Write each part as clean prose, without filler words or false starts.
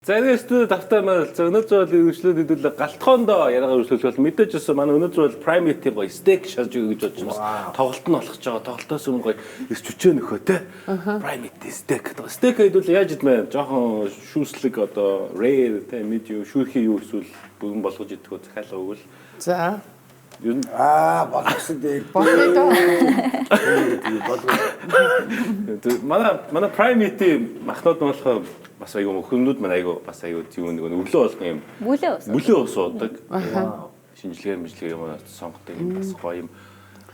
За энэ студид автаа маань өнөөдөр бол үргэлжлүүлээд хэдүүлээ галтгоондоо яриагаа үргэлжлүүлэх бол мэдээж өссөн манай өнөөдөр бол Prime-ийн гоё стейк шарж өгье гэж бодож байна. Тоглолт нь болох ч байгаа. Тоглолтоос өмнө гоё эрс хүчээ нөхөө те. Prime-ийн стейк. Стейк хэдүүл яаж идмэ? Жохон шүүслэг одоо rare те medium шүүрхий юу эсвэл бүгэн болгож идэх үү захиалга өгвөл. За. Юу н болгосон дээр. Болгоо. Манай Prime-ийн махнууд нь болохоор бас айгүй хүмүүд маань айгүй бас айгүй тийм нэг өглөө болгон юм. Мөлөө ус уудаг. Шинжилгээ юм сонгодог юм бас гоё юм.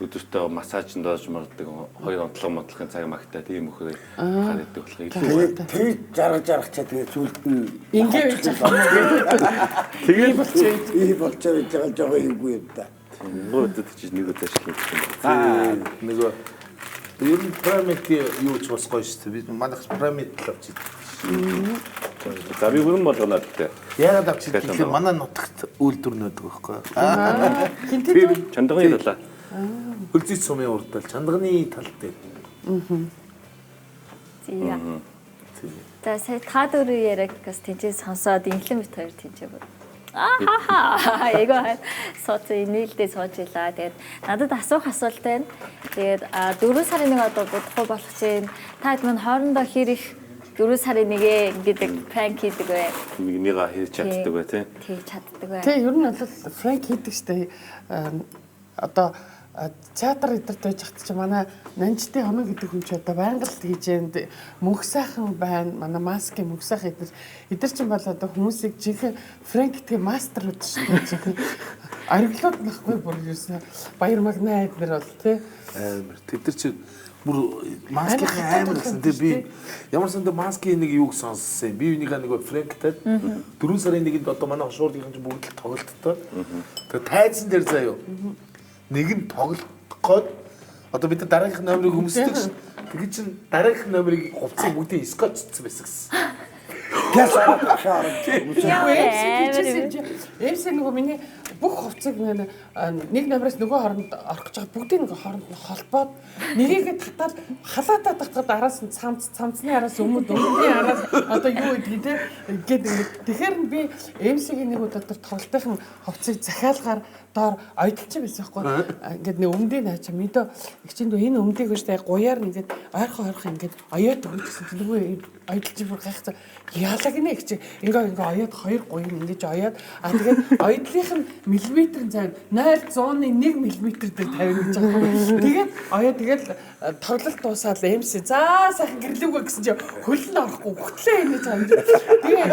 Өдөртөө массажинд доош мардаг 2 онцлог цаг магтаа тийм өхөө хаад идэх болох илүү. Тэр жаргаж чад тэгээ зүйлд нь Ингээд тэгээд болчихсон. Ийм болчихж байгаа жоо хийгүй юм да. Нөгөөдөд чи нэг удаа ажиллах юм. Нөгөө ер нь Prime-ийг юу ч бас гоё шүү дээ. Бид манайх Prime-ийг л авч идэх. За би хүрэн болгоно гэдэг. Яагаад авч идэх вэ? Манай нутагт үйлдвэрнүүд байгаа байхгүй. хинтээ Чандганы талаа. Хөлзий цумын урдал чандганы тал дээр. Зя. За сая та дөрөв яриагаас тийж сонсоод инглэн бит хоёр тийж байна. Ахаа эго сууц инээлдээ суужила. Тэгээд надад асуух асуулт байна. Тэгээд 4 сарын нэг одоо будахгүй болох чинь та хэд мань хоорондоо хэр их 4 сарын нэгэ гэдэг пранк хийдэг вэ? Нэгнийгаа хийж чаддаг бай тий. Хийж чаддаг бай. Тэг ер нь бол франк хийдэг штэ. Одоо театр эдэрт байж хат чи манай Нанжтын хоног гэдэг хүн чи одоо байнга л хийж энд мөнх сайхан байна. Манай маскын мөнх сайхан эдэр чинь бол одоо хүмүүсийг жинхэнэ франк гэдэг мастеруд шүү. Ариглууд нахгүй бүр юусэн баяр магнаа эднэр бол тий. Тэд нар чи бүр маскын амар гэсэн тий би ямар санд маскын нэг юуг сонссон. Би нэг франктад 4 сарын нэгэнд одоо манай шуурдын чинь бүгд л тоглолттой. Тэгээ тайзан дээр заяа. Нэг нь тоглох гээд одоо бид дараагийнх номерыг хүмүүсдэг ш. Тэгээд чин дараагийнх номерыг хувцсыг бүгдийг скотчцсан байсан гэсэн. Эмсэг нөгөө миний бүх хувцсыг нэг номероос нөгөө хооронд орох гэж байгаа бүгдийг нэг хооронд нь холбоод нэрийгээ татаад халаатаа татгаад араас нь цамцны араас өмд өмдний араас одоо юу гэдгийг те ингээд тэгэхээр би эмсэгийн нэг удаа тоглолтын хувцсыг захиалгаар доор ойдолч байсан байхгүй ингээд нэг өмдийг наачаа мэдөө ихчэнд энэ өмдийг өштэй гуяар ингээд ойрхон ингээд оёод өгч гэсэн нөгөө ойдолч бүр гайхсан яалаг нэ гэж ингээ оёод 2 гуйн ингэж оёод тэгээд ойдлынх нь миллиметрийн цаана 0.1 миллиметр дээр тавина гэж байгаа. Тэгээд оёо тэгээд тоглолт дуусаад эмси за сайхан гэрлүүгээ гэсэн чи хөл нь орохгүй хөтлөө ингэж байгаа. Тэгээд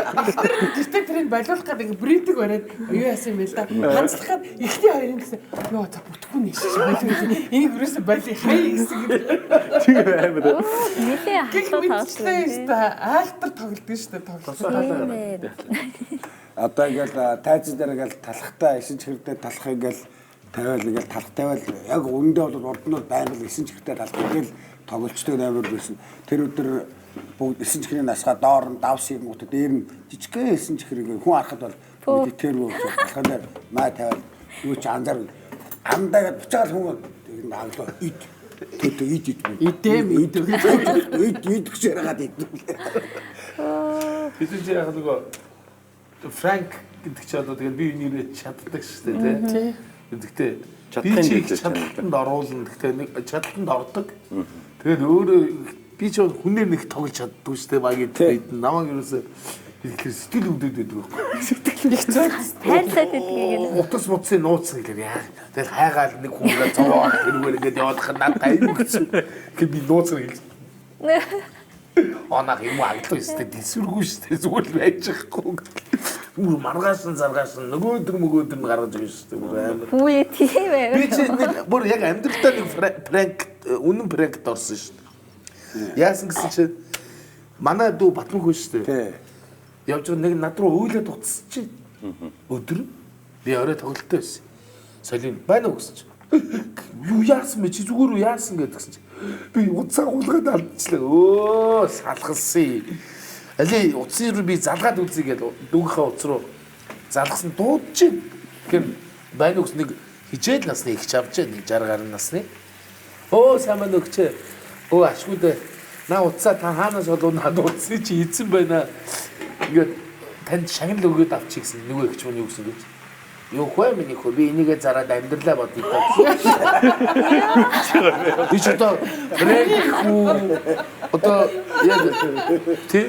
гэртээ тэрийг болиулах гэдэг ингээ бритиг бариад юу яасан юм бэ л да. Ханцлахад ихний хоёрын гэсэн ёо за бүтггүй нэг шиг байлгүй. Энийг юусэн байли хай гэсэн. Тийм амар. Нилээ хатуу айлтар тоглолт шүү дээ тоглолт. Одоо ингээл тайзан дээр ингээл талхтаа 9 чихэрдээ талах ингээл тавиал ингээл талх тавиал яг өндөө бол урд нь байнга 9 чихэрдээ талах ингээл тоглолцдог амар байсан. Тэр өдөр бүгд 9 чихрийн насгаа доор нь давс юм уу дээр нь жижигхэн 9 чихэр ингээл хүн арахад бол тэр үү талхаар маа тавиал юу ч анзаар амдаагаад буцаал хүн аглаа ид төдөө ид гэж яриагаад идэв. Бид ч яг нөгөө Франк гэдэг чи одоо тэгээд би нэрээ чаддаг шүү дээ тий. Гэхдээ би чи чадалтанд оруулна. Гэхдээ нэг чадалтанд ордог. Тэгээд өөрөө би ч хүнээр нэг тоглож чаддгүй шүү дээ багийн тэгээд намайг юусаа сэтгэл өвдөд байдаг байхгүй. Сэтгэл их тайлсаад гэдгийг утас мутсын нууцсан гэхээр яа. Тэгэл хайгаал нэг хүнгээ цогоо тэрүүгээр ингээд явуулах нь надад аюу гэсэн. Гэхдээ би нууцсан хэлсэн. Онах юм аглуу өстэй дисвэргүй шүү дээ зүгээр л байж байхгүй. Бүр маргааш нь заргааш нь нөгөөдөр нь гаргаж өгнө шүү дээ бүр амар. Үгүй тийм ээ. Би чи нэг бүр яг амьдралдаа нэг пранк үнэн пранкт орсон шүү дээ. Яасан гэсэн чи манай дүү Батманхүү шүү дээ. Явж байгаа нэг над руу өөлөд утсаж чи. Өдөр би орой тоглолттой байсан. Солин байна уу гэсэн чи. Юу яасан бэ чи зүгээр үү яасан гэдгсэн чи. Би утсаа гулгаад алдчихлаа. Өө салгалсан. Али утсын руу би залгаад үзье гэдэг дүүгийнхээ утас руу залгасан дуудаж чинь. Тэгэхээр байна уу нэг хижээл насны их чавж нэг 60 гаруй насны. Оо сайн байна өгчээ. Өө ашгүй дээ. На утсаа та хаанаас болов надад утсыг чи эзэн байна. Ингээд танд шагнал өгөөд авчих гэсэн нөгөө ихч мөн юу гэсэн гэж. Юу хөө миний хөө би энийгээ зараад амьдралаа бодъё та. Би ч одоо одоо яг тий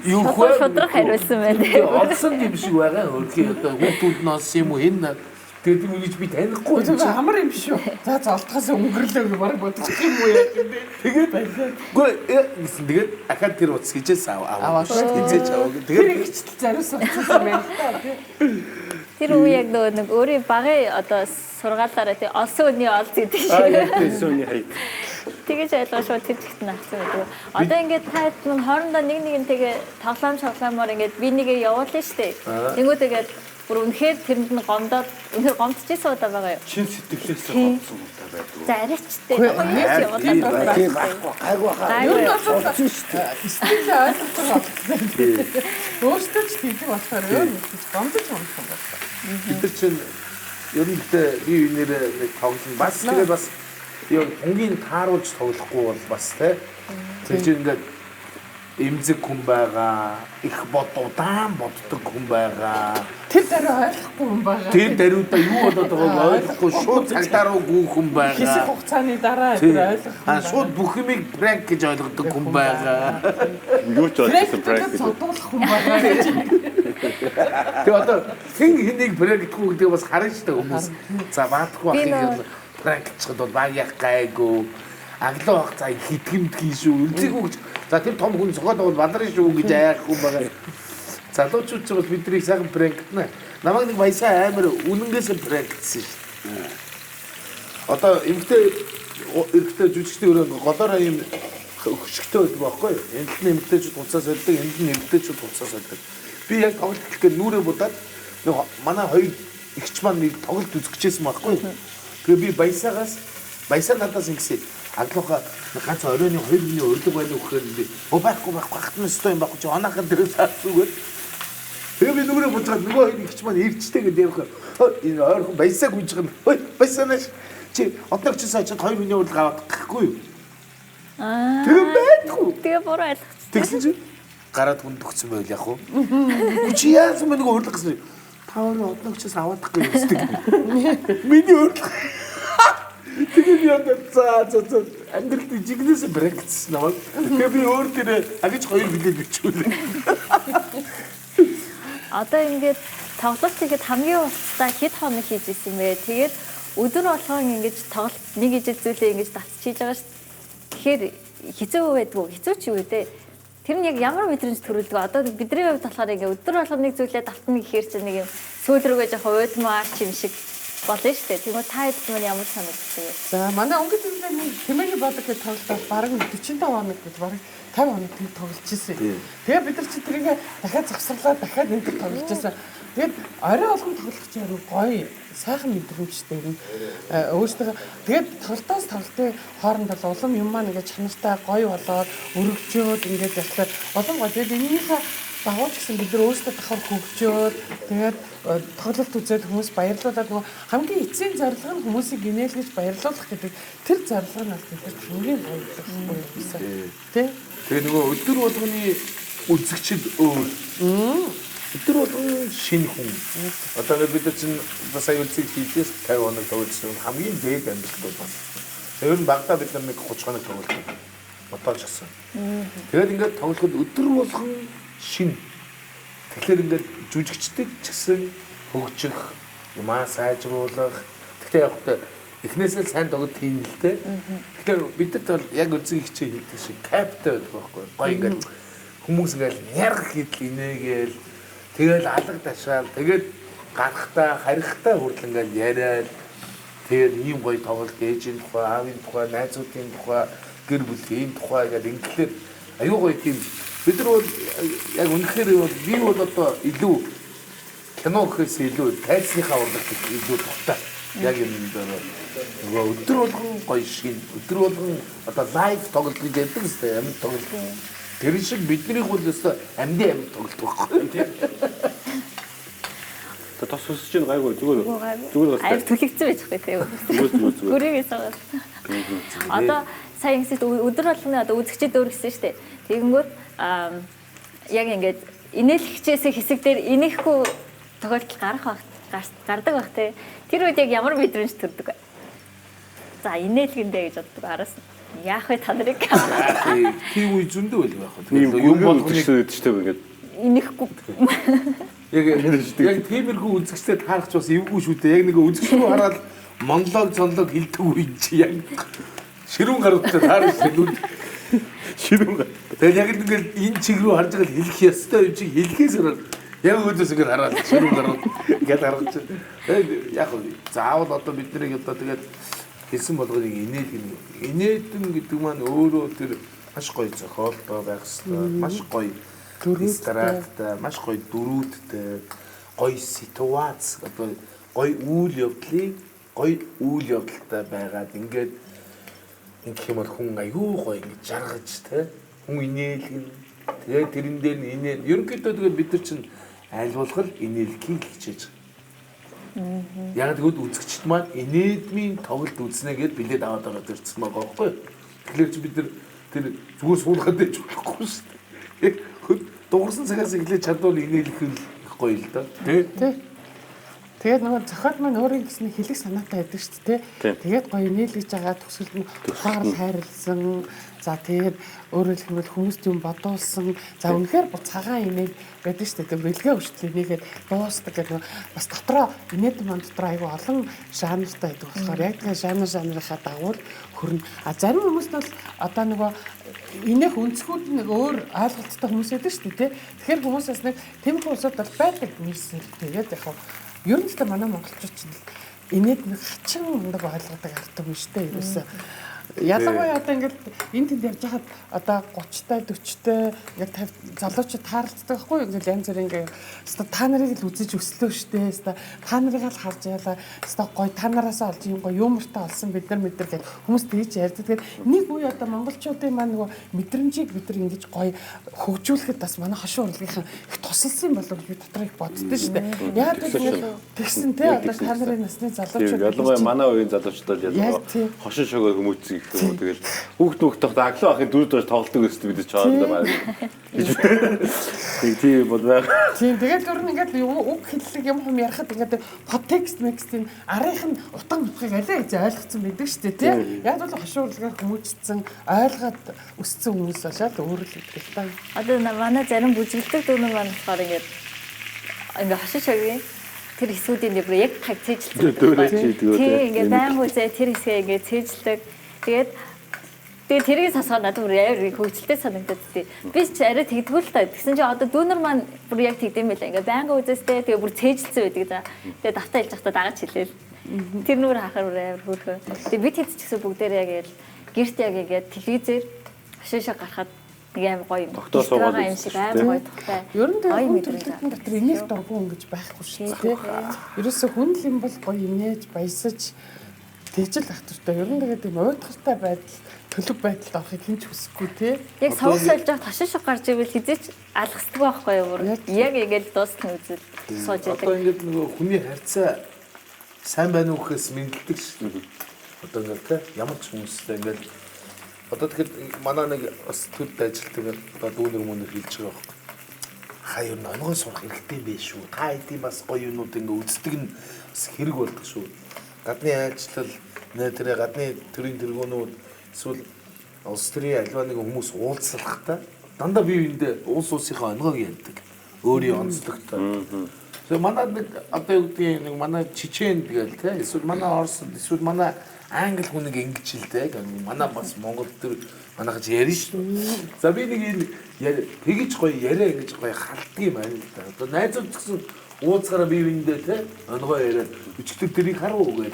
юу хөө шудраг хариулсан байна. олсон юм шиг байгаа хөрхий одоо хүүхдүүд нь олсон юм уу энэ тэгээд юм гэж би танихгүй Зүгээр амар юм шүү. За золтгоос өнгөрлөө гэж баг бодчих юм уу яа гэдэг. тэгээд гэсэн тэгээд ахад тэр утас хижээс аваа хизээч аваа Тэр тэгээд ихчтэл зариусан юм байна та. Тэр үе яг нэг өөрийн багын одоо сургаалаараа тий олсон үний олз гэдэг шиг. Тэсүний хайд. Тэгэж ойлгоо шууд тэр чигт наасан гэдэг. Одоо ингээд та хэд хоорондоо нэгнтэйгээ тоглоомоор ингээд би нэгээ явуулна штэ. Тэнгүү тэгээд бүр үнэхээр тэрэнд нь гомдоод үнэхээр гомдчихсан удаа байгаа юу? Чин сэтгэлээс гомдсон удаа байдаг. За арайчтэй. Яаж явуулаад Тийм байхгүй гайгүй хаа. Юу насаа стил ойлгохгүй. Өөртөө ч тийм болохоор юу гомдож юм байна. бид нар чинь ерөнхийдөө бие биенээрээ нэг тоглоно бас тэгээ бас юу хонгийн тааруулж тоглохгүй бол бас тэр чинь ингээд эмзэг хүн байгаа, их удаан боддог хүн байгаа. Тэр дараа ойлгохгүй юм байна. Тэр даруйдаа юу болоод байгааг ойлгохгүй шууд цагтаа руу гүөх хүн байгаа. Хэсэг хугацааны дараа тэр ойлгох. Шууд бүх юмыг пранк гэж ойлгодог хүн байгаа. Юу ч ойлгосон Пранк prank. цогтуулах хүн байгаа гэж. Тэгээ одоо хэн хэнийг пранк гэдгүү гэдэг бас харна шүү дээ хүмүүс. За баадахгүй ахыг пранк чад бол баг яг гайгүй. Аглаа бах за хитгэмд хийшүү. Үлзийгүү гэж. За тэр том хүн цогоод бол баларын шүү гэж аяахгүй байгаа. Залуучууд ч бас бидний сайхан пранктна. Намайг нэг баясаа амар үнэнгээсээ пранктсан шүү. Одоо эрэгтэй жүжигчдийн өрөө голоороо юм хөшгтэй байдаг байхгүй юу? Энд нь эмэгтэйчүүд уцаас болдог, энд нь эмэгтэйчүүд уцаас болдог. Би яг тоглолт гэхэд нүрээ будаад манай хоёр ихч маань нэг тоглолт үзчихсэн байхгүй юу? Тэгээ би баясаа надаас ингэсэн. Аглууха ганц оройны 2 минутын урилга байлаа гэхээр би байхгүй хатна өстой юм байхгүй чи оноохон дээрээс асуугаад тэгээ би нүрээ буцаад нөгөө хоёр ихч маань ирчтэй гэдэг явах. Энэ ойрхон баясаа гүйж байгаа. Ой баясаа нааш чи одоогчсаа чи 2 минутын урилга аваад гэхгүй юу? Тэгээ байдгүй. Тэгээ буруу ойлгочихсон. Тэгсэн чи гараад хүнд өгсөн байл яг уу. Чи яасан мэ нөгөө урилга гэсэн. Та өөрөө одоогчсаа аваад гэхгүй юу? Миний урилга. Тэгээд би одоо за амьдралд жигнэсээ брекцсэн намайг. Тэгээд би өөр төрөө агиж 2 билет бичүүлээ. Одоо ингээд тоглолт хийхэд хамгийн уртаа хэд хоног хийж исэн бэ? Тэгээд өдөр болгон ингэж тоглолт нэг ижил зүйлээ ингэж татчих хийж байгаа шүү. Тэгэхээр хэцүү байдгүй хэцүү ч юу вэ? Тэр нь яг ямар мэдрэмж төрүүлдэг. Одоо бидний хувьд болохоор ингэ өдөр болгон нэг зүйлээ татна гэхээр чинь нэг юм сүүл рүүгээ жоохон уйдмаар юм шиг болно шүү дээ. Тэгмээ та хэд мөр ямар санагддаг вэ? За манай өнгөт үлдээний Тэмээний бодог гэж тоглолт бараг 45 хоног гэж бараг 50 хоног тоглож ирсэн. Тэгээ бид нар чи тэрийг дахиад завсарлаад дахиад энэ тоглож ирсэн. Тэгээд орой болгон тоглох чинь гоё сайхан мэдрэмжтэй юм. Өөртөө тэгээд тоглолтоос тоглолтын хоорондоо улам юм маань ингээд чанартай гоё болоод өргөжөөд ингээд явахлаа улам гоё. Тэгээд энэнийхээ дагуулж гэсэн бид нар өөрсдөө давхар хөгжөөд тэгээд тоглолт үзээд хүмүүс баярлуулаад нөгөө хамгийн эцсийн зорилго нь хүмүүсийг гинээлгэж баярлуулах гэдэг тэр зорилго нь бидэрт хамгийн баярлахгүй юмсан тий. Тэгээ нөгөө өдөр болгоны үзэгчд өөр. Өдөр болгон шинэ хүн. Одоо бид нар чинь бас аюулцыг хийжээс 50 хоног тоглосон хамгийн дээд амжилт бол бас. Ер нь багтаа бид нар нэг 30 хоног тоглолт ботоожсэн. Тэгээд ингээд тоглоход өдөр болгон шин. Тэгэхээр ингээд жүжигчдэг ч гэсэн хөгжих, юмаа сайжруулах. Гэхдээ яг хөтэ эхнээсээ сайн тоглох тийм л дээ. Тэгэхээр бидэрт бол яг үзэг хичээ хийдэг шиг каптай байдаг байхгүй. Гоё ингээд хүмүүс ингээд ярах хийдэл инээгээл тэгэл алга ташаал тэгээд гарахтаа харихтаа хүртэл ингээд яриад тэгээд ийм гоё тоглолт ээжийн тухай, аавын тухай, найзуудын тухай, гэр бүлийн тухай гэдэг ингээд аюу гоё тийм. Бид нар бол яг үнэхээр би бол одоо илүү кино гэхээс илүү тайцныхаа урлагт илүү дуртай. Яг юм нөгөө өдөр болгон гоё шиг өдөр болгон одоо лайв тоглолт гэж яддаг сте амьд тоглолт. Тэр шиг биднийх бол өстой амьдын амьд тоглолт байхгүй тийм. Тос усч чинь гайгүй зүгээр Аяр түлэгцэн байж байгаа тийм. Гүрийгээс байгаа. Одоо сайн ингэсэд өдөр болгоны одоо үзэгчд өөр гэсэн шүү дээ. Тэгэнгүүт яг ингээд инээлгчээс хэсэг дээр инехгүй тохиолдол гардаг байх те. Тэр үед яг ямар мэдрэмж төрдөг вэ? За инээлгэндээ гэж боддог араас яах вэ та нарыг? Тийм үе зөндөө байл байх. Ийм юм болгочихсон гэдэг чинь ингээд Инехгүй. Яг тиймэрхүү үзэгчтэй таарах ч бас эвгүй шүү дээ. Яг нэг үзэгч рүү хараад монолог зонлог хэлдэг үе чи яг ширүүн гаруудтай таарах шүү. ширүүн гар. Тэгэл яг ингээд энэ чиг рүү харж байгаа хэлэх ёстой юм чи хэлхээс гараад яг өөдөөс ингээд хараад ширүүн гарууд ингээд харах чи. Яг заавал одоо биднийг одоо тэгээд хэлсэн болгоныг инээдэн гэдэг маань өөрөө тэр маш гоё зохиолтой байх хэрэгтэй. Маш гоё дөрүүдтэй, маш гоё дөрүүдтэй, гоё ситуац одоо гоё үйл явдалтай байгаад ингээд ингэх юм бол хүн аюу гоё ингэж жаргаж те хүн инээлгэн тэгээд тэрэн дээр нь инээл ерөнхийдөө тэгээд бид нар чинь аль болох инээлхийг хичээж байгаа. Яг тэгвэл үзэгчд маань инээдмийн тоглолт үзнэ гэдээ билет аваад байгаа төрсөн байгаа байхгүй. Тэгэхээр чи бид нар тэр зүгээр суулгаад байж болохгүй шүү дээ. Дуурсан цагаас эхлээд чадвал инээлэх нь гоё л да. Тий. Тэгээд нөгөө зохиол маань өөрийн гэсний хэлэх санаатай байдаг шүү дээ. Тэгээд гоё нийлгэж байгаа төгсөлд нь ухаарл хайрлсан. За тэгээд өөрөөр хэлбэл хүмүүст юм бодуулсан. За үнэхээр цагаан инээд байдаг шүү дээ. Бэлгээ өвчлөө нэгээд дуустдаг гэдэг бас дотроо инээд маань дотроо айгүй олон жанртай байдаг болохоор яг тэгээ жанрынхаа дагуу хөрнө. А зарим хүмүүст бол одоо нөгөө инех өнцгүүд нэг өөр ойлголттой хүмүүс байдаг шүү дээ. Тэгэхээр хүмүүсээс нэг тэмхүү усуд бол байдаг мэрсэл. Тэгээд яг ер нь л манай монголчууд чинь инээд нэг хачин нэг ойлгодог ард юм шүү дээ. Ерөөсөө ялангуяа одоо ингээд энэ тэнд явж хахад одоо 30-тай 40-тай яг 50 залуучууд тааралцдаг байхгүй ингээд янз бүрийн ингээд өстой та нарыг л үзэж өслөө штэ өстой та нарыг л харж яалаа өстой гоё та нараас олж юм гоё юмртай олсон бид нар мэдэр гэх хүмүүс тэгж ярьдаг. Тэгээд нэг үе одоо монголчуудын маань нөгөө мэдрэмжийг бид нар ингэж гоё хөгжүүлэхэд бас манай хошуу урлагийнхан их тусалсан болов гэж би дотор их боддоо штэ. Яг тэгвэл тэгсэн те одоо та нарын насны залуучууд ялангуяа манай үеийн залуучууд ялангуяа хошин шогоо хүмүүцийг тэгэл хүүхд аглуу ахын дөрөв дэж тоглолтог өстэй бид чаалаа байна. Тийм бол байх. Тийм тэгэл өөр нь ингээд үг хэллэг юм ярахад ингээд подтекст микстийн арийнх нь утга мутгыг алей гэж ойлгоцсон байдаг шүү дээ тийм. Яг бол хошуурлагаар хүмүүжсэн ойлгоод өссөн хүмүүс болоод өөр л гэдэг та. Одоо манай зарим бүжгэлдэг дүүнер маань болохоор ингээд хошин шогийн тэр хэсгүүдийн дээр яг таг цээжилсэн. Тийм ингээд байн үзээ тэр хэсгээ ингээд цээжилдэг. Тэгээд тэрийг сасгаа надад бүр яар хөвгөлтэй санагдаад тий. Би ч арай тэгдгүү л та. Тэгсэн чинь одоо дүүнер маань бүр яг тэгдэм байлаа. Ингээ байнга үзэстэй тэгээ бүр цээжилсэн байдаг за. Тэгээ давтаа хэлж захтаа дагаад хэлээл. Тэр нүр хахаар бүр амар хөөрхөө. Тэгээ бид хэд ч гэсэн бүгдээрээ яг л гэрт яг ингээд телевизээр хашаашаа гарахад нэг амар гоё юм. Тогтоо суугаад юм шиг амар гоё тогтой. Ер нь гоё мэдрэмж дотор энийг дургүй ингэж байхгүй шүү дээ. Ерөөсө хүн л юм бол гоё инээж баясаж тэгжэл ах туртай. Ер нь тэгээд юм уйдгартай байдал, төлөв байдалд орохыг хэн ч хүсэхгүй тий. Яг савг сольж явах хашин шиг гарч ивэл хизээч алгасдаг байхгүй юу? Яг ингээд дуусна үзэл сууж яадаг. Одоо ингээд нөгөө хүний харьцаа сайн байна уу гэхээс мэдлдэг шүү дээ. Одоо ингээд те ямар ч хүмүүстэй ингээд одоо тэгэхээр манай нэг бас төд ажилтдаг одоо дүүнер мөнөр хэлж байгаа байхгүй. Хаяа нонгой сурах хэрэгтэй байх шүү. Та хэдийн бас гоё юмнууд ингээд үздэг нь бас хэрэг болдог шүү. Гадны ажил нэтэрэ гадны төрийн тэргүүнүүд эсвэл улс төрийн альва нэг хүмүүс уулзлахдаа дандаа бие биендээ улсынхаа онгойг яддаг. Өөрийн онцлогтой. So манай нэг одоо юу гэдэг нэг манай чичен тэгэл те эсвэл манай орс эсвэл манай англи хүн нэг ингэж хэлдэг. Манай бас монгол төр манайхаж ярина шүү. За би нэг энэ тэгж гоё яриа ингэж гоё халтдаг юм байна л да. Одоо найзууд гэсэн уулзгараа бие биендээ те онгой яриад өчтөр тэрийг харуу гэж.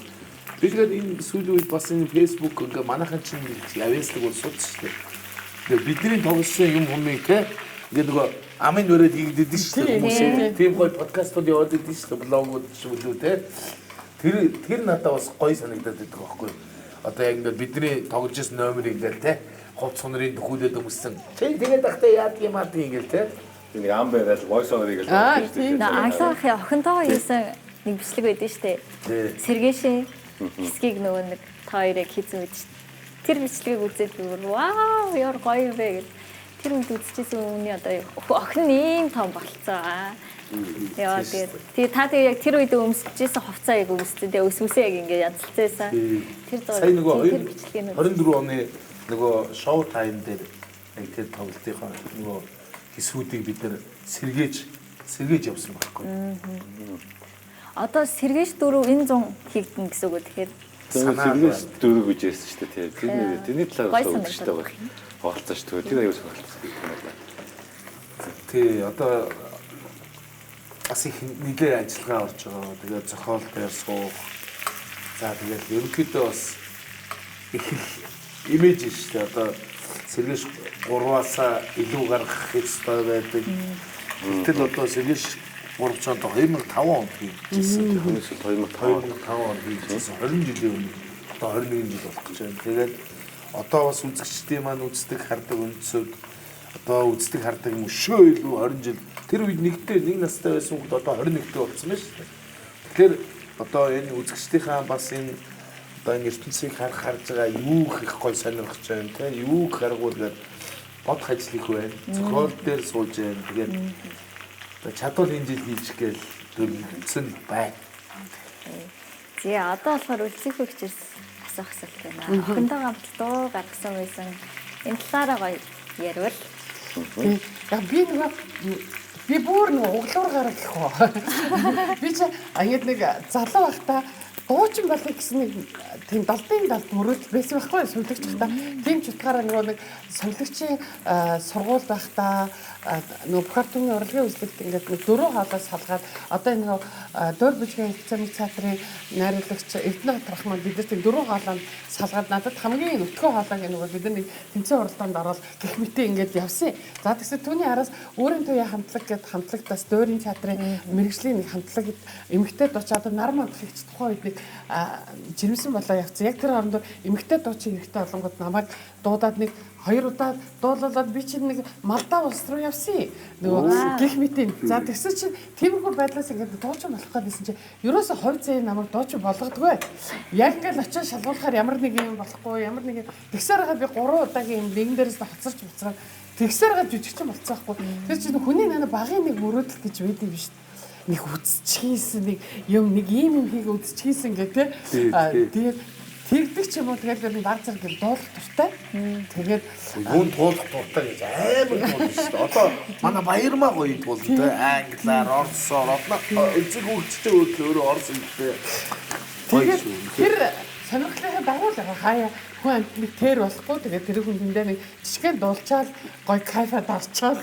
Би тэгээд энэ сүүлийн үед бас энэ Facebook ингээ манайхан чинь явээслэг бол суд шүү дээ. Тэгээд бидний тоглосон юм хүмүүс те ингээ нөгөө амын өрөөд хийгдэдэг шүү дээ хүмүүс. Тийм гоё подкастууд яваад идэв шүү дээ. Блогууд шүү те. Тэр надад бас гоё санагдаад байдаг байхгүй юу. Одоо яг ингээ бидний тоглож ирсэн номер ингээл те хувц сунрын дөхүүлээд өмссөн. Тэгээд ахтай яадаг юм аа тийгээл те. Нэг ам байгаад voice over гэж байна. Аглахын охинтойгоо хийсэн нэг бичлэг байдсан шүү дээ. Сэргээшин хэсгийг нөгөө нэг та хоёрыг хийсэн үед шүү дээ. Тэр бичлэгийг үзээд би вау яар гоё юм бэ гэж. тэр үед үзчихсэн үний одоо охин ийм том болцоо. Яа тэгээд та яг тэр үед өмсөжсэн хувцас яг өмсдөө тэгээд өсвөсөө яг ингээд ядалцсан. Тэр сая нөгөө 24 оны нөгөө шоу тайм дээр яг тэр тоглолтынхаа нөгөө хэсгүүдийг бид нэр сэргээж явсан байхгүй. Одоо сэргээж дөрөв энэ 100 хийгдэн гэсэн үг тэгэхээр сэргээж дөрөв гэж ярьсан шүү дээ тийм. Тэрний талаар үзчихтэй байна. Олцсон шүү дээ. Тэр аюул сонирхолтой. Тий одоо бас их нэлээд ажиллагаа орж байгаа. Тэгээд зохиол дээр суух. За тэгээд ерөнхийдөө бас их имиж шүү дээ. Одоо сэргээж 3-аас илүү гаргах хэрэгтэй байдаг. Гэтэл одоо сэргээж 3 чамд 2005 онд хийжсэн. 2005 онд хийжсэн. 20 жилийн өмнө одоо 21 жил болох гэж байна. Тэгээд одоо бас үзэгчдийн маань үздэг хардаг өнцөг одоо үздэг хардаг мөшөө илүү 20 жил тэр үед нэг настай байсан хүмүүс одоо 21-тэй болсон байна шүү дээ. Тэгэхээр одоо энэ үзэгчдийнхаа бас энэ одоо энэ ертөнцийг харж байгаа юу их гой сонирхож байна те юу харгуулгаад бодох ажил их байна. Зохиол дээр сууж байна. Тэгээд одоо чадвал энэ жил хийж гээл төлөвлөсөн байна. зээ одоо болохоор үлцэх хөгчөөс асуух асуулт байна. Охиндоо гамт дуу гаргасан байсан. Энэ талаараа гоё ярил. Яг би бүр нэг углуур гарах гэх үү. Би ч аяд нэг залуу байхдаа дуучин болох гэсэн нэг тийм далдын далд мөрөд байсан байхгүй сувлагч байхдаа тийм ч утгаараа нэг сувлагчийн сургууль байхдаа нөгөө Бухартны урлагийн үзлэгт ингээд нэг 4 хоолоос салгаад одоо энэ дөр бүжгийн хэмжээний театрын найруулагч Эрдэнэ Батрах маань бидэрт 4 хоолойд салгаад надад хамгийн өтгөө хоолойг нөгөө бид нэг тэнцэн уралдаанд ороод гэх мэтээ ингээд явсан. За тэгсэн түүний араас өөрийн туяа хамтлаг гэд хамтлагтаас дөөрийн театрын мэрэгжлийн нэг хамтлаг эмэгтэй дууч одоо нар мандлагч тухайн үед нэг жирэмсэн болоо явцсан. Яг тэр хооронд эмэгтэй дуучин хэрэгтэй олонгод намайг дуудаад нэг 2 удаа дуулуулаад би чинь нэг Малдав улс руу явсан. Нөгөө гих мэтийн. За тэгсэн чинь тиймэрхүү байдлаас ингээд дуучин болох гэдсэн чинь ерөөсө хувь зээн намайг дуучин болгодгоо. Яг ингээд очиж шалгуулахаар ямар нэг юм болохгүй, ямар нэг тэгсээр хагаад би 3 удаагийн юм нэгэн дээрээс хоцорч буцаад тэгсээр гад жижигчин болцсон байхгүй. Тэр чинь хүний нана багын нэг мөрөөдөл гэж байдаг юм шүү дээ. Нэг үдчихсэн нэг юм нэг ийм юм хийгээ үдчихсэн гэдэг. Тэгээд тэгдэг ч юм уу тэгээд баг зэрэг юм дуулах дуртай. Тэгээд юун туулах дуртай гэж амар туулж шүү дээ. Одоо манай Баярмаа гоё туулдаг. Англиар, орсоор, эцэг хөгжтэй өөрөө орс хэлтэй. тэгээд тэр сонирхлынхаа дагуу л хаяа хүн амтны тэр болохгүй тэгээд тэр хүн тэндээ нэг жижигхэн дуулчаал гоё кайфад орчоод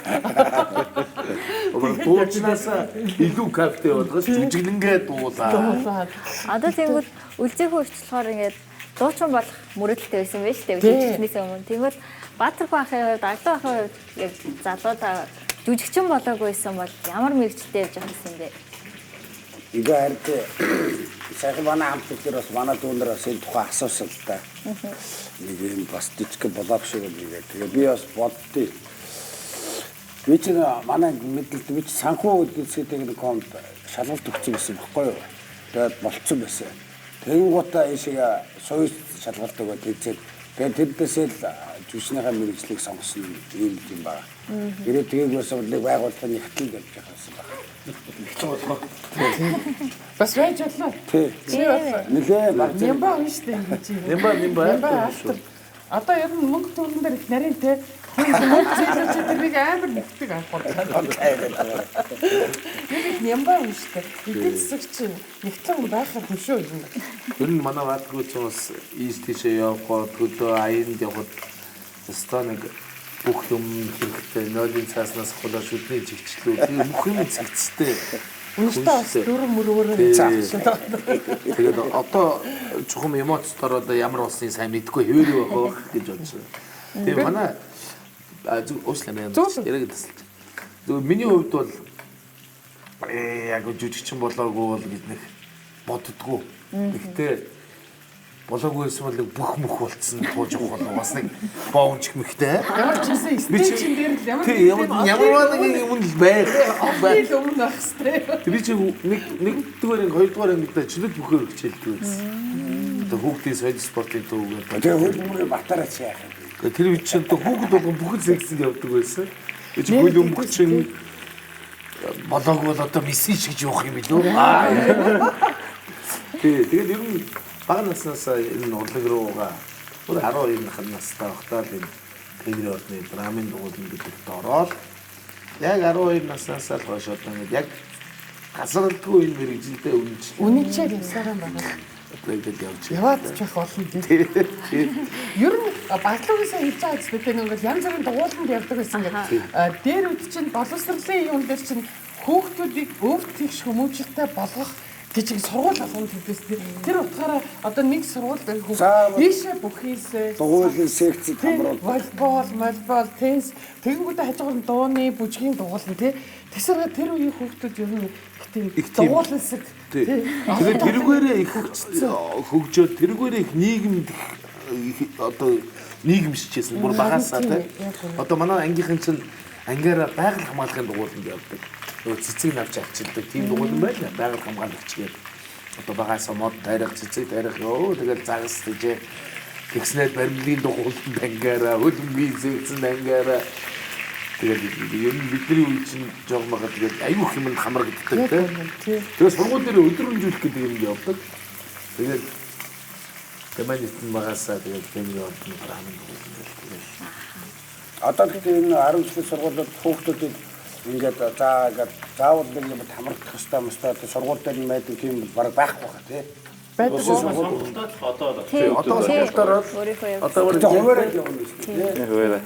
Дуулчнаасаа илүү кайфтай болгож жүжиглэнгээ дуулаа. Одоо тэгвэл үлцэх хөгч болохоор ингээд дуучин болох мөрөдөлтэй байсан байж тээ үжигчнээс өмнө. Тэгвэл Баатархан ахын хувьд, Аглуу ахын хувьд яг залуудаа жүжигчин болоогүйсэн бол ямар мэрэгчтэй явж байгаа юм бэ? Игээ хард сайхан манай хамтлаг дээр бас манай дүүнэр бас энэ тухай асуусан л та. Нэг юм бас жижиг болоо шиг юм ингээд. Тэгээ би бас боддоо. Би ч манай мэдлэлд би ч санхүү үдсгэдэг нэг комд шалгалт өгсөн байсан байхгүй юу? Тэгээд болцсон байсан. Тэнгуутаа ийшээ сууж шалгалт өгөөд тэгзээ. Тэгээд тэднээсээ л жүжигчнийхаа мэрэгжлийг сонгосон юм байна. Ирээд тэгээгүй нэг байгууллагын нэгтгэл гэж яхасан байна. бас байж болоо. Тий. Нилээ баг. Нямба хүн шүү дээ гэж. Нямба. Одоо ер нь мөнгө төрөн дээр их нарийн те. Мөнгө зээлж тэрнийг амар нэгтгэг авахгүй. Нямба хүн шүү дээ. Эдгээр засагч нэгтгэн байхад хөшөө юм. Ер нь манай Баатархан бас ийш тийшээ явах төлөө аянд явахд зөвхөн нэг бүх юм хэрэгтэй нойлын цааснаас хулаа шүдний чигчлүү тийм бүх юм цэгцтэй. Үнэхээр бас дөрөв мөрөөрөө заасан. Тэгээд одоо чухам эмоцтоор одоо ямар болсныг сайн мэдгүй хэвээр байх гэж бодож байна. Тэгээд манай уучлаарай яриаг тасалж. Тэгээд миний хувьд бол яг жүжигчин болоогүй бол гэж нэг боддгоо. Гэхдээ болоогүйсэн бол бүх мөх болцсон тууж явах бол бас нэг боонч хэмхтэй. Ямар ч юм стейшн дээр л ямар нэг юм л байх. Байл өмнө байх хэрэгтэй. Би чи нэгдүгээр хоёрдугаар ангидаа чөлөөт бүхээр хичээлдэг байсан. Одоо хүүхдийн соёл спортын төвөөр. Тэгээ хөлбөмбөрөөр батараач яах юм. телевизэн то хүүхэд болгон бүхэл секцэнд явдаг байсан. Эч хөлөө мөгчин болоог бол одоо мессеж гэж явах юм билүү? Тэгээд ер нь бага наснаас энэ урлаг руугаа өөр 12 настай байхдаа л энэ Тэнгэрийн орны драмын дугуйлан гэдэгт ороод яг 12 наснаас л хойш одоо ингэ яг тасралтгүй энэ мэрэгжилдээ үнэнчээр явсараа байгаа. одоо ингэж явж Яваад ч явах болно тийм. Ер нь баглагаасаа хийж байгаа гэж бид нэг янз бүрийн дугууланд явдаг байсан гэдэг. Дээр үд чинь боловсролын юм дээр чинь хүүхдүүдийг өвд тэгш хүмүүжлэлтэй болгох гэж их сургууль болгоно гэдэгс. Тэр утгаараа одоо нэг сургууль хүүхд ийшээ бүхийсээ дугуйлын секцэд хамруулдаг. волейбол, теннис тэгэнгүүтээ хажуугаар нь дууны бүжгийн дугуулна тий. Тэсэрээ тэр үеийн хүүхдүүд ер нь их тийм дугуулсаг. Тэгээд тэрүүгээрээ их хөгжөөд тэрүүгээрээ их нийгэмд одоо нийгэмшижсэн бүр багасаа тий. Одоо манай ангийнхан чинь ангиараа байгаль хамгаалахын дугууланд явдаг. Цэцэг навч авчилдаг тийм дугуулан байла байгаль хамгаалагч гэдэг. Одоо багасаа мод тарих цэцэг тарих ёо тэгэл загас тийж тэгснээр баримлын дугууланд ангиараа хөлбөмбөгийн зэгцэн ангиараа тэгээд ер нь бидний үе чинь жоог магаад тэгээд аюух юмд хамрагддаг тийм. Тэгээд сургууль дээр өдрөмжүүлэх гэдэг юм явдаг. Тэгээд тэмээнэтэн багасаа тэгээд тэмээ ордон драмын дугууланд. Одоо гэдэг энэ 10 жилийн сургуулиуд хүүхдүүдэд ингээд заавал нэг юм хамрагдах хэвээр мөстэй сургууль дээр нь байдаг тийм баг байхгүй хаа тий. Байдаг Сонголтод одоо Одоо сургуультаар одоо хуваарай явна шүү дээ. хуваарай.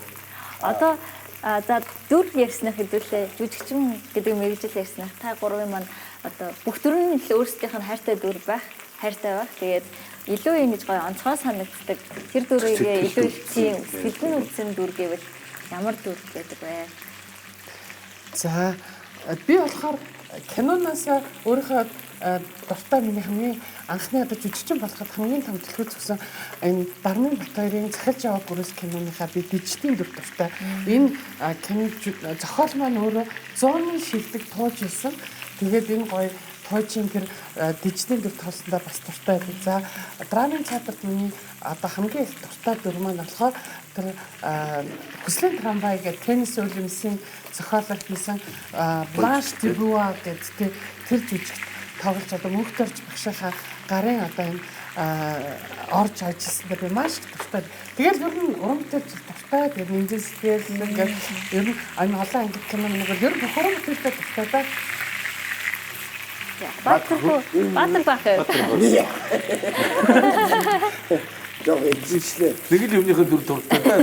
Одоо за дүр ярьснах хэдүүлээ жүжигчин гэдэг мэрэгжил ярьснах та гурвын маань одоо бүх дүр нь л өөрсдийнх нь хайртай дүр байх, хайртай байх. Тэгээд илүү юм гэж гоё онцгой санагддаг. Тэр дүрийг илүү тийм сэтгэлд үзсэн дүр гэвэл ямар дүр байдаг вэ? За би болохоор киноноос өөрийнхөө дуртай миний хамгийн анхны одоо жүжигчин болоход хамгийн том төлөв зөксөн энэ Дармын Батбаярын захилж яваа гүрээс киноныхаа би дижитийн дүр дуртай. Энэ кино зохиол маань өөрөө 100-ны шилдэг тууж ирсэн. Тэгээд энэ гоё тоожийн тэр дижитийн дүр тоолсондоо бас дуртай байдаг. За драмын театрт миний одоо хамгийн их дуртай дүр маань болохоор тэр хүслийн трамвай гэх теннис улимсын зохиолоор хийсэн Бланш Дебуа гэдэг тэр жүжигт тоглож одоо мөнхтөрч багшийнхаа гарын одоо энэ орж ажилласан дээр би маш дуртай. Тэгэл ер нь уран бүтээлч дуртай. Тэгээд нэмжсээр ингээд ер нь энэ олон анги кино нэг ер нь бүх уран бүтээлтэй дуртай да. Батар бах. Жоо эзэлчлээ. нэг л юмныхаа дүр дуртай да.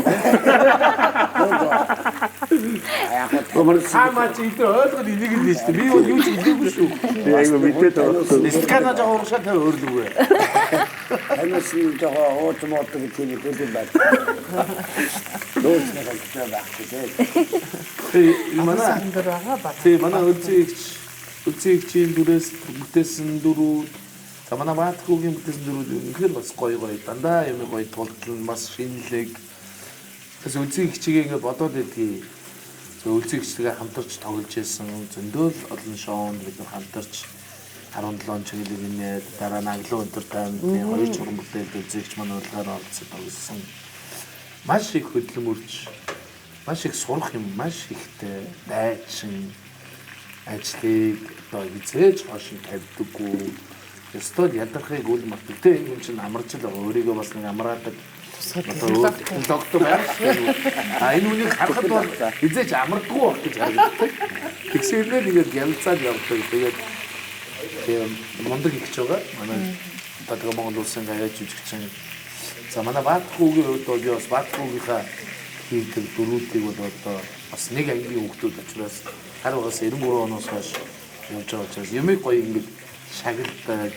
Хамаач идэ ойлгол энийг л дээ шүү дээ. Би бол юу ч хэлээгүй шүү. Яг мэдээд байгаа. Скана жоо урагшаа тэр өөрлөгөө. Танаас нь жоо ууж муудаг гэх юм хэлсэн байна. Дөөсний хэлтэй байхгүй тийм. Манай Сандар байгаа ба. тий манай үлцэгчийн дүрээс бүтээсэн дүрүүд за манай маатхуугийн бүтээсэн дүрүүд үнэхээр бас гоё дандаа юм гоё тултлан бас шинэлэг. Тэс үлцэгчигээ ингээд бодоод байдгийг үлцэгчтэйгээ хамтарч тоглож байсан зөндөл олон шоунд бид нар хамтарч 17 чиглэлийн нэ дараа наглуу өнтер таймны хоёр чуран бүтээл үлцэгч манай урлагаар оролцож тоглосон. Маш их хөдөлмөрч маш их сурах юм маш ихтэй дайчин ажлыг одоо хизээж хошин тавьдаггүй. Ёстой ядархыг үл мартдаг. Тэ юм чинь амарч л байгаа. Өөрийгөө бас нэг амраадаг. Доктор байх. Энэ үнийг харахад бол хизээж амардаггүй байх гэж харагддаг. Тэгсээрнээ нэгээр гялцаад явдаг. Тэгээд тийм мундаг ихч байгаа. Манай одоо Монгол улсын гаяж жүжигчин. За манай Баатхуугийн хувьд бол би бас Баатхуугийнхаа хийдэг дөрүүдийг бол одоо бас нэг ангийн хүүхдүүд учраас харуугаас 93 оноос хойш явж байгаа учраас юмыг гоё ингэж шагналдаг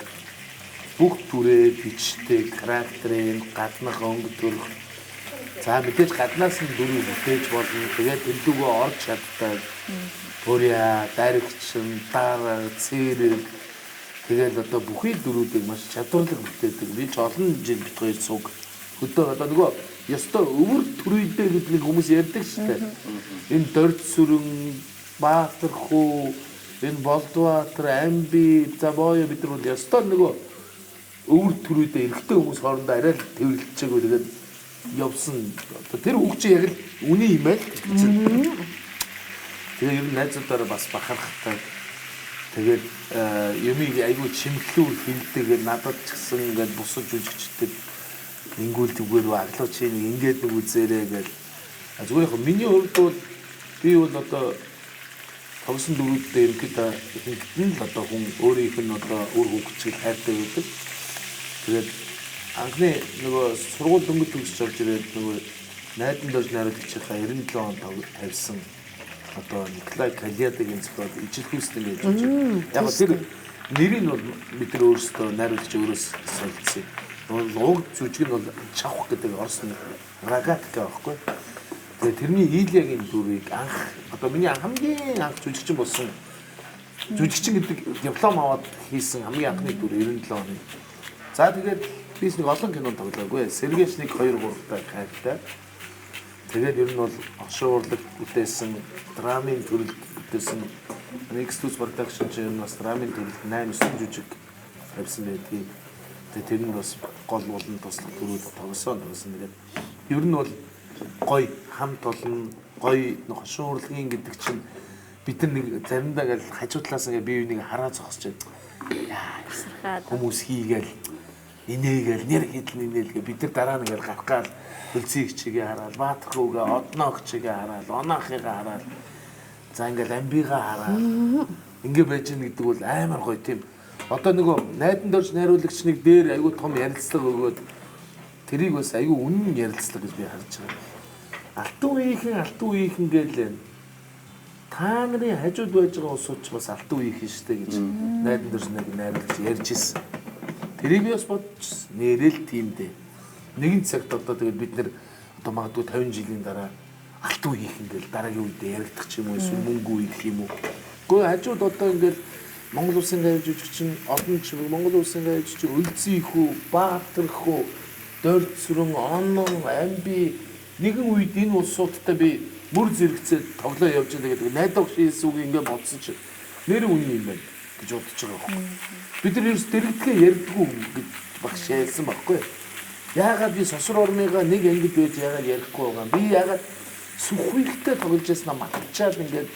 бүх түрээ бичдэг характерын гаднах өнгө төрх за мэдээж гаднаас нь дүрийг бүтээж болно тэгээд төлөвөө орж чаддаг бүря дайрагчин дараа цэрэг тэгээд одоо бүхий дүрүүдийг маш чадварлаг бүтээдэг би ч олон жил бит хоёр цуг хөдөө одоо нөгөө ёстой өвөр төрөйдөө гэдэг нэг хүмүүс ярьдаг шүү дээ энэ дорд сүрэн Баатархуу энэ Болдбаатар Амби Забоё бид нар ёстой нөгөө өвөр төрөйдөө эрэгтэй хүмүүс хоорондоо арай л тэрэлж байгаа тэгээд явсан. Тэр хөгжим яг л үний юм байл. Тэгээ ер нь найзуудаараа бас бахархтай. Тэгээд юмыг айгүй чимглүү хилдэг надад ч гэсэн ингээд бусад жүжигчдэг ингүүлдэггээр аглуу чи ингээд нэг үзээрэй гэж. Зүгээр яг миний хувьд бол би бол одоо тогсон дөрүүддээ ерөнхийдөө ихэнх л одоо хүн өөрийнх нь одоо өөр хөгжил хайртай байдаг. Тэгээд анхны нөгөө сургууль дөнгөж төгсөж орж ирээд нөгөө найдан дож найруулагчийнхаа 97 онд тавьсан одоо Николай Калиядагийн зохиол ижил хүсдэг гэж байна. Яг тэр нэрийг бол бид нар өөрсдөө найруулагч өөрөөс солилцсон. Лог жүжиг нь бол чавх гэдэг орсны рагатка байхгүй. Тэгээ тэрний Ильягийн дүрийг анх одоо миний хамгийн анх жүжигчин болсон жүжигчин гэдэг диплом аваад хийсэн хамгийн анхны дүр 97 оны. За тэгээд би нэг олон кинонд тоглоогүй. Сэргээч 1 2 3 та хайртай. Тэгээд ер нь бол оршин урлаг бүтээсэн, драмын төрөл бүтээсэн. Nexus production чинь бас драмын төрөл 8 9 жүжиг тавьсан байдгийг. Тэгээд тэр нь бас гол болон туслах төрүүд тогсон. Тэгээд ер нь бол гой хамт олон гой оршин урлагийн гэдэг чинь бид нар нэг заримдаа гал хажуу талаас ингээ бие биенийг хараа зогсож байна. Хүмүүс хийгээл инээгээл нэр хідэл инээлгээ бид нар дараа нь ингээл гарах гал хөлцийг чигээ хараад баатахгүйгээ одноог чигээ хараад оноохыгаа хараад за ингээл амбигаа хараад ингээ байж гэн гэдэг бол амар гоё тийм одоо нөгөө найдан дорж найруулагчныг дээр айгүй том ярилцлага өгөөд тэрийг бас айгүй үнэн ярилцлага гэж би харж байгаа. Алтан үеийнхэн гээл та нарын хажууд байж байгаа усууч бас алтан үеийнхэн штэ гэж найдан дорж найруулагч ярьж ирсэн. Тэрийг бас бодчихсон. Нэрэл тийм дээ. Нэгэн цагт одоо тэгээд бид нэр одоо магадгүй 50 жилийн дараа алтан үе хийх ингээл дараагийн үедээ яригдах ч юм уу эсвэл мөнгө үе гэх юм уу. Гэхдээ хажууд одоо ингээл Монгол улсын гавж жүжигчин олон ч Монгол улсын гавж жүжигчин Өлзий хүү, Баатар хүү, Дорцрон, Онон, Амби нэгэн үед энэ улсуудтай би мөр зэрэгцээд тоглоо явж байгаа гэдэг найдах шийс үг ингээд бодсон чи нэр үний юм байна гэж бодож байгаа юм. Бид нар ерөөс дэрэгдэхээ ярьдгүй гэж багш ярьсан байхгүй. Яагаад би сосор ормыгаа нэг ангид байж яагаад ярихгүй байгаа юм. Би яагаад сүхвэгтэй тоглож яснаа матчаад ингээд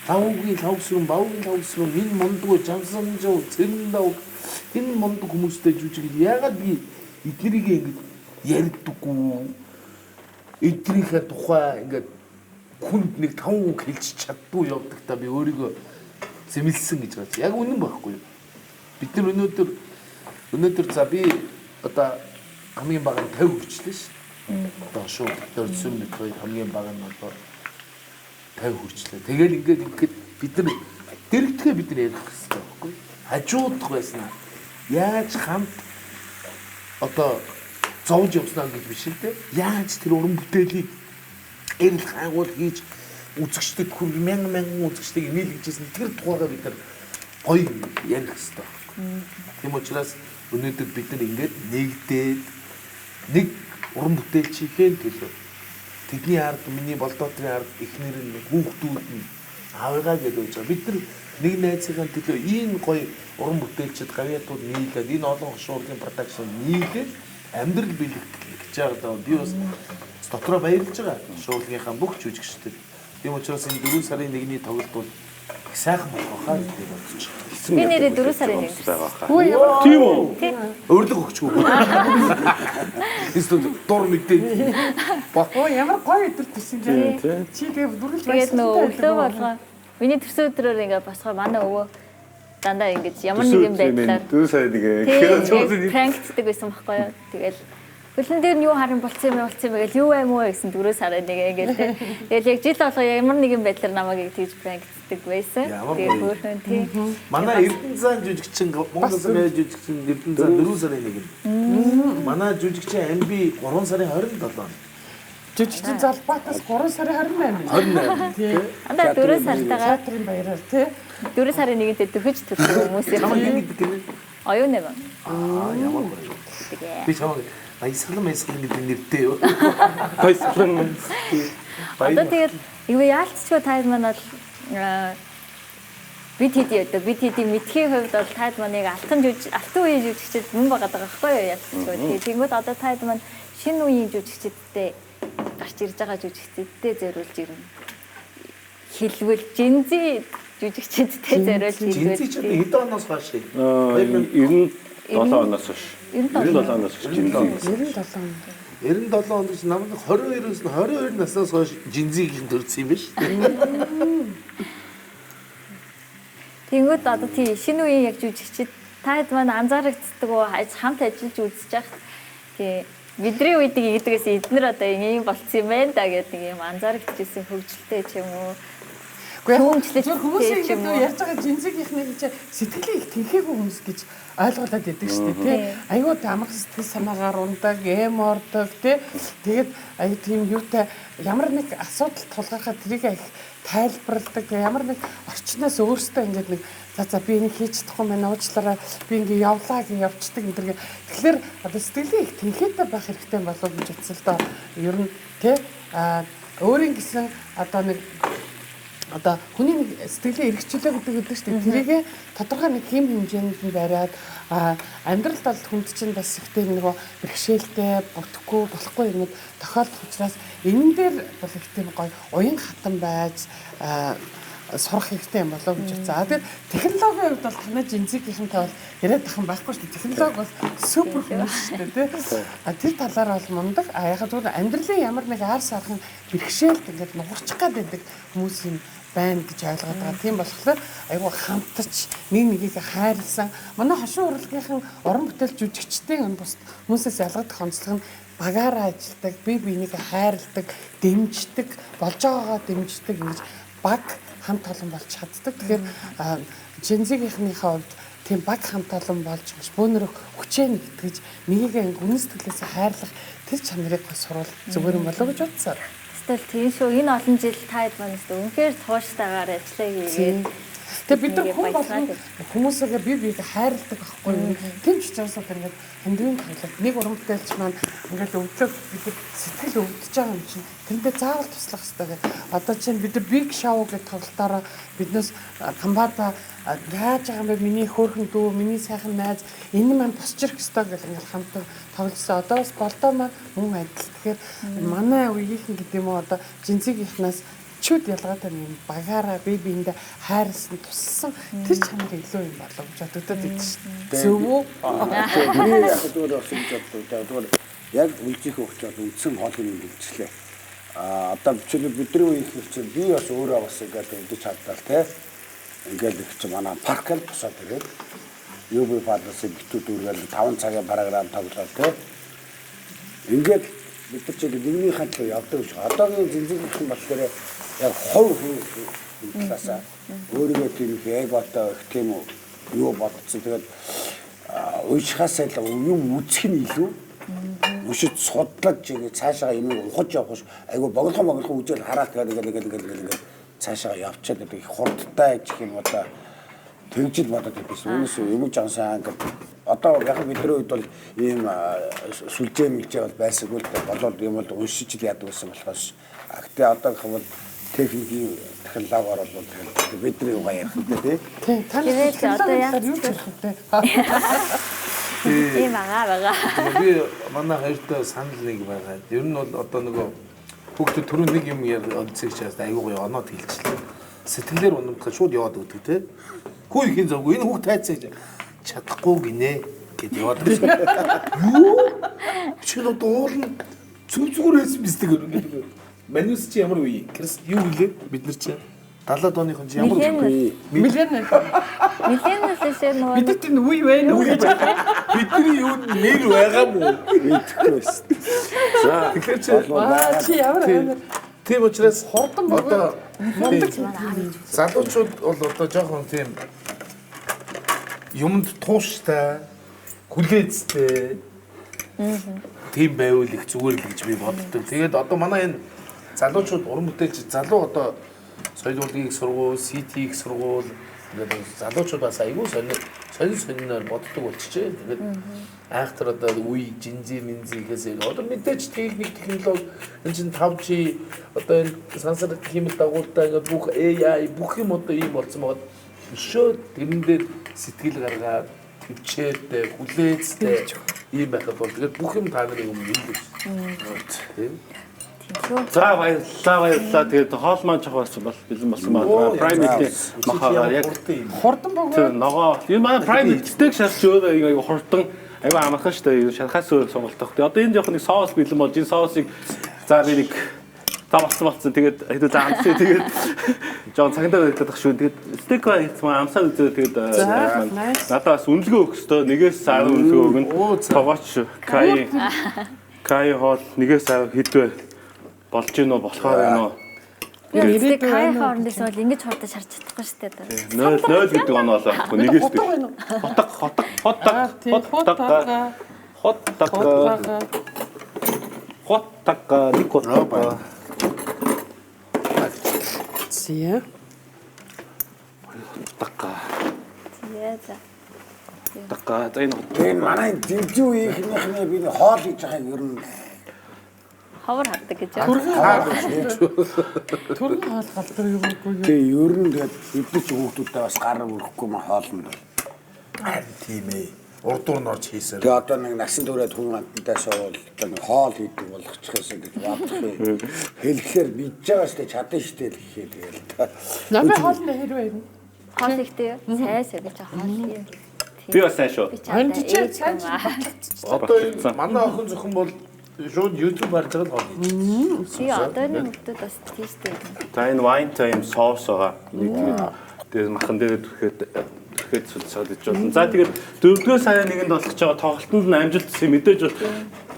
лавгийн лавсрын бавгийн лавсрын энэ мондгүй жамсанжоо цэрэндав энэ мондог хүмүүстэй жүжиг яагаад би эднэрийг ингээд ярьдаггүй эднэрийнхээ тухай ингээд хүнд нэг 5 үг хэлж чаддгүй явдагтаа би өөрийгөө зэмлсэн гэж байна. Яг үнэн байхгүй юу? Бид нар өнөөдөр за би одоо хамгийн бага нь 50 хүрчлээ ш. Одоо шууд дөрсөн мэт хамгийн бага нь одоо 50 хүрчлээ. Тэгэл ингээд бид нар дэрэгдэхээ бид нар ярих хэрэгтэй байхгүй юу? Хажуудах байсан. Яаж хамт одоо зовж явснаа гэж биш л дээ. Яаж тэр уран бүтээлийг эрэл хаагуул хийж үзэгчдэд хүрг мянган үзэгчдийг нийлгэжсэн тэр тухайгаа бид нар гоё ярих хэрэгтэй. Тийм учраас өнөөдөр бид нар ингээд нэгдээд нэг уран бүтээлчийн төлөө тэдний ард миний болдоотрын ард эхнэр нь хүүхдүүд нь аавыгаа гэж болж байгаа. Бид нар нэг найзынхаа төлөө ийм гоё уран бүтээлчд гавьяатууд нийлээд энэ олон оршуулгын продакшн нийлээд амьдрал бэлтгэж байгаа. Би бас дотроо баярлж байгаа. Шуулгийнхаа бүх жүжигчдэд. Тийм учраас энэ 4 сарын 1-ний тоглолт бол их сайхан болох хаа гэж бодож байна. Би нэрээ 4 сарын 1 байгаа хаа. Тийм үү? Өрлөг өгчгүй. Эсвэл дур мэдээ. Оо ямар гоё өдөр төсөн дээ. Чи тэгээ бүргэлж тэгээд нөө өглөө болгоо. Миний төрсөн өдрөөр ингээ босгоо манай өвөө дандаа ингэж ямар нэгэн байдлаар 4 сарын 1 пранктдаг байсан байхгүй юу. Тэгэл хөлн дээр нь юу харин болцсон юм гэж юу аим уу гэсэн 4 сарын 1 ингээл тий. Тэгэл яг жил болго ямар нэгэн байдлаар намайг тэгж пранктдаг байсан. Тэгээд хөөрхөн тий. Манай Эрдэнэзан жүжигчин Монгол улсын жүжигчин Эрдэнэзан 4 сарын 1. Манай жүжигчин Амби 3 сарын 27. жүжигчин залбаатаас 3 сарын 28. 28. Тий. Андаа 4 сартайгаа Театрын баяраар тий. 4 сарын 1-нд дөхөж төрсөн хүмүүс юм. Намайг гэдэг юм. Оюун нэм. Ямар гоё. Би чамайг баясгалан гэдэг нэртэй юу? Баясгалан. Одоо тэгээд юу яалтчгүй таад манад бид хэдий мэдхийн хувьд бол таад маныг алтан үеийн жүжигчд мөн байгаа байхгүй юу яалтчгүй. Тэгэнгүүт одоо таад мань шинэ үеийн жүжигчдтэй гарч ирж байгаа жүжигчдтэй зориулж ирнэ. Хэлбэл жинзи жүжигчдтэй зориулж хэлбэл Жинзи ч хэдэн оноос хойш 97 оноос хойш. 97 оноос хойш жинзи. 97 онд ч намайг 22-оос нь 22 наснаас хойш жинзигийн төрсөн юм биш үү? Тэнгүүд одоо тий шинэ үеийн яг жүжигчд таад маань анзаарэгддэг уу хамт ажиллаж үзэж байхад тий бидний үеийг ийгдгээс эднэр одоо ийм болцсон юм байна да гэдэг юм анзаарэгдэжсэн хөгжилтэй ч юм уу. Хүмүүсийн ингэ ярьж байгаа жинзигийнхний чинь сэтгэлээ их тэнхээгүй хүмүүс гэж ойлгуулад байдаг шүү дээ тий. Аюу амрах сэтгэл санаагаар ундаг, эм ордог тий. Тэгээд аюу тийм юутай ямар нэг асуудал тулгархад тэрийг их тайлбарладаг. Ямар нэг орчноос өөрөөсөө ингэж нэг за би энийг хийж чадахгүй байна уучлаарай. Би ингэ явлаа гэж явцдаг энэ төр. Тэгэхээр одоо сэтгэлээ их тэнхээтэй байх хэрэгтэй болов гэж үзсэн л доо. Ер нь тий өөрийн гэсэн одоо нэг одоо хүний нэг сэтгэлийн эргчлөө гэдэг шүү дээ. Тэрийг тодорхой нэг хэм хэмжээнд нь бариад амьдралд бол хүнд чинь бас ихтэй нөгөө бэрхшээлтэй бүтэхгүй болохгүй юмуд тохиолдох учраас энэ дээр бол ихтэй гоё уян хатан байж сурах хэрэгтэй юм болов гэж үзээ. Тэгээд технологийн хувьд бол танай жинзигийнхэнтэй бол яриад тахын байхгүй шүү дээ. Технологи бол супер хүмүүс шүү дээ тий. Тэр талаар бол мундаг. Яг зүгээр амьдралын ямар нэг ар сархын бэрхшээлт ингээд нугарчих гад байдаг хүмүүс юм байна гэж ойлгоод байгаа. Тийм болохоор айгүй хамтарч нэг нэгийг хайрлсан. Манай хошин урлагийнхан уран бүтээл жүжигчдийн бус хүмүүсээс ялгагдах онцлог нь багаараа ажилдаг, бие биенийг хайрладаг, дэмждэг, болж байгаагаа дэмждэг ингэж баг хамт олон болж чаддаг. Тэгэхээр жинзигийнхнийхээ хувьд тийм баг хамт олон болж бөөнөр хүчээ нэгтгэж нэгийг үнэн сэтгэлээс хайрлах тэр чанарыг сурвал зүгээр юм болов гэж бодсоор. Тийм шүү. Энэ олон жил таад манайс үнэхээр тууштайгаар ажиллаа хийгээд тэгээ бид нар хүн болгон хүмүүсээ бие биеийг хайрладаг байхгүй юу? Тийм ч учраас ингээд хандивын тоглолт нэг уран бүтээлч маань ингээд өвдлөг бид сэтгэл өвдөж байгаа юм чинь тэндээ заавал туслах хэрэгтэй гэх. Одоо чинь бид нар Big Show гэх тоглолтоор биднээс Камбада яаж байгаа юм бэ? Миний хөөрхөн дүү, миний сайхан найз энэ маань босчих ёстой гэх ингээд хамт тоглосон. Одоо бас болдоо маань мөн адил. Тэгэхээр манай үеийнхэн гэдэг юм уу одоо жинзигийнхнаас чуд ялгаатай юм багаараа бие биендээ хайрлсан туссан тэр чанар илүү юм болов гэж бодогдод идэв шүү дээ. Зөв үү? Би яг зүгээр осож бодлоо. Яг үлжих хөвчөд үндсэн гол юм хэлчихлээ. Одоо бидний үеийнх чинь би бас өөрөө бас ингээд өдөж чаддаа тий. Ингээд их чи манай паркал тусаад ирээд UB фадас битүү дүүргээл 5 цагийн програм тоглоод тий. Ингээд бид чинь нэгний хандлага явдаг гэж. Одоогийн зинзигийнхэн болохоор яг хов талаасаа өөрийгөө тийм эготой их тийм юу бодсон. Тэгээд уушхаас л юм үзэх нь илүү өшөж судлаж ингэ цаашаа юм ухаж явах ш. Айгу боглох үзэл хараад ингээд цаашаа явчихад их хурдтай гэх юм одоо тэгжил бодоод байсан. Үүнээс юм жан сайн ингээд одоо яг бидний үед бол ийм сүлжээ мэлжээ бол байсаггүй л болоод юм бол уншиж л яадаг байсан болохоос. Гэтэ одоо гэх юм бол техникийн технологиор бол бидний угаа ярих гэдэг тийм. Тэгээд одоо яаж юу ярих вэ? Тийм байгаа. Би манай хоёртой санал нэг байгаа. Ер нь бол одоо нөгөө хүүхдүүд түрүү нэг юм онцгий чаас айгуу гоё оноод хэлчихлээ. Сэтгэлээр унамтахад шууд яваад өгдөг те. Хүү ихийн завгүй энэ хүүхд тайцсан чадахгүй гинэ гэд яваад өгч. Юу? Чи одоо уулна зүгээр байсан биз дээ. Манус чи ямар үе? Юу гэлээ бид нар чи 70-аад оныхон чи ямар үе? Миллениалс шиг нөгөө Бид энэ үе байна уу гэж бидний юу нэр байгаа мó? мэдхгүй байсан. За Тэгэхээр чи ямар тийм учраас хурдан одоо мундаг залуучууд бол одоо жоохон тийм юмд тууштай, хүлээцтэй тийм байвал их зүгээр л гэж би боддог. Тэгээд одоо манай энэ залуучууд уран бүтээлч залуу одоо соёлын сургууль, CT-ийн сургууль ингээд залуучууд бас айгүй сониноор боддог болчихжээ. Тэгээд айхтар одоо үе жинзи минзихээс одоо мэдээж техник технологи энэ чинь 5G одоо энэ сансар хэмэл дагуултай ингээд бүх AI бүх юм одоо ийм болсон байгаа. Өшөө тэрэн дээр сэтгэл гаргаад хөвчөөтэй, хүлээцтэй ийм байхад бол тэгээд бүх юм та нарын өмнө юм биш. Тийм. За баярлалаа. Тэгээд хоол маань жоо болсон бол бэлэн болсон байна. Prime-ийн махагаар яг Хурдан богоо. тэр ногоо. Энэ манай Prime steak шалж өөр аяга хурдан аяга амархан штэ. Шалхаас өөр сонголтох. Тэгээд одоо энэ жоох нэг соус бэлэн болж энэ соусыг за би нэг болсон. Тэгээд хэдүү за амсаа тэгээд жоон цагтаа байдаг шүү. Тэгээд steak хийцмаа амсаа үзээ тэгээд надад бас үнэлгээ өгөх ёстой. Нэгээс 10 үнэлгээ өгнө. Тогооч Кай хоол нэгээс 10 хэдвэ болж гинөө болохоор байна уу? Тэгээд кай хоорондээс бол ингэж хурдаж харж чадахгүй шүү дээ. 0 гэдэг нь болоо. Нэгээс Утга байна уу? Хоттага никотага. Зя. Така за энэ Тэгээд манай дэмжүү ихнийхний би хоол хийж байгааг ер нь Ховор хардаг гэж байна. Төрн хоол галдар юу үгүй. тэгээ ер нь тэгээд эдгээр ч хүүхдүүдээ бас гар өрөхгүй маа хоолнд. Тийм ээ. Урдуур нь орж хийсээр. Тэгээ одоо нэг насан туршид хүн амтнаас бол одоо нэг хоол хийдэг болгочихсон гэж бодох юм. Хэлэхээр бидж байгаа штэ чадна штэ л гэхээ тэгэл та. Намайг хоолны хэрвээ юм. Хоол ихтэй сайн гэж хоол юм. би бас сайн шүү. Харин жижиг сайн. Одоо энэ манай охин зөвхөн бол шууд YouTube харж байгаа л хоол. Би одооны хүмүүс бас тийштэй. За энэ wine time соус байгаа. Тэгээд махан дээр түрхэд сүлсаад иж болно. За тэгээд 4-р сарын нэгэнд болох ч байгаа тоглолтод нь амжилтсан мэдээж бол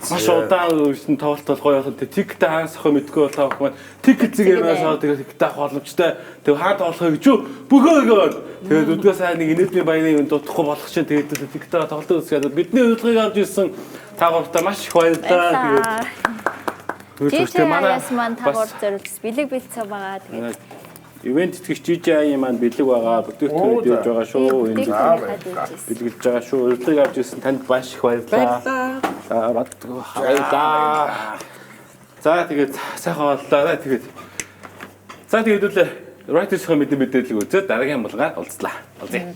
маш удаан үрсэн тоглолт бол гоё яхад тиктэй хаанс ах мэдгүй бол таах маань тик зэгээмээс тэгээд тиктэй боломжтой. Тэгээд хаа тоглох гэж юу бөгөөгөө. Тэгээд 4-р сарын инээдмийн баярын юм дутахгүй болох чинь тэгээд тиктэй тоглолт үзгээд бидний хөдөлгөөг авч ирсэн таагууртаа маш их баярлалаа. Тэгээд Манайс маань тагуур зориулж бэлэг бэлцээ байгаа. Тэгээд ивент тэтгэгч JJ маань бэлэг байгаа. Бүтээгдэхүүн дэж байгаа шүү. Энэ бэлгэлж байгаа шүү. Урилгыг авч ирсэн танд маш их баярлалаа. За баярлалаа. За тэгээд сайхан боллоо. Тэгээд үлээ Writers-ийн мэдээлэл үзээд дараагийн булгаар уулзлаа. Уулзъя.